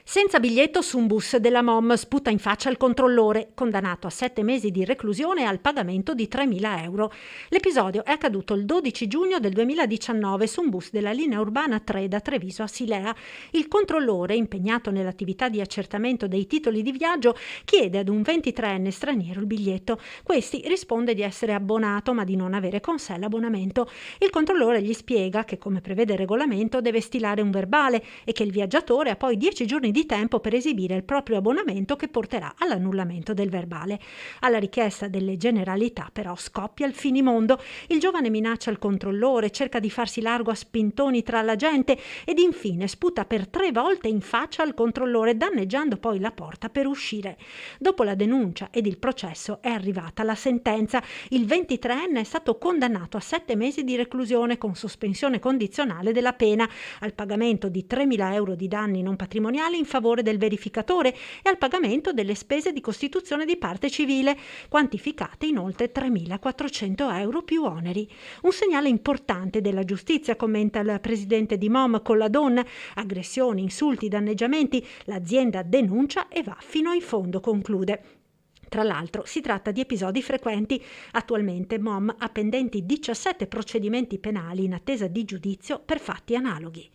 Senza biglietto su un bus della Mom, sputa in faccia il controllore, condannato a 7 mesi di reclusione e al pagamento di 3.000 euro. L'episodio è accaduto il 12 giugno del 2019 su un bus della linea urbana 3 da Treviso a Silea. Il controllore, impegnato nell'attività di accertamento dei titoli di viaggio, chiede ad un 23enne straniero il biglietto. Questi risponde di essere abbonato ma di non avere con sé l'abbonamento. Il controllore gli spiega che, come prevede il regolamento, deve stilare un verbale e che il viaggiatore ha poi 10 giorni di tempo per esibire il proprio abbonamento, che porterà all'annullamento del verbale. Alla richiesta delle generalità però scoppia il finimondo. Il giovane minaccia il controllore, cerca di farsi largo a spintoni tra la gente ed infine sputa per 3 volte in faccia al controllore, danneggiando poi la porta per uscire. Dopo la denuncia ed il processo è arrivata la sentenza. Il 23enne è stato condannato a 7 mesi di reclusione con sospensione condizionale della pena, al pagamento di 3.000 euro di danni non patrimoniali in favore del verificatore e al pagamento delle spese di costituzione di parte civile, quantificate in oltre 3.400 euro più oneri. Un segnale importante della giustizia, commenta il presidente di Mom Colladon. Aggressioni, insulti, danneggiamenti, l'azienda denuncia e va fino in fondo, conclude. Tra l'altro si tratta di episodi frequenti. Attualmente Mom ha pendenti 17 procedimenti penali in attesa di giudizio per fatti analoghi.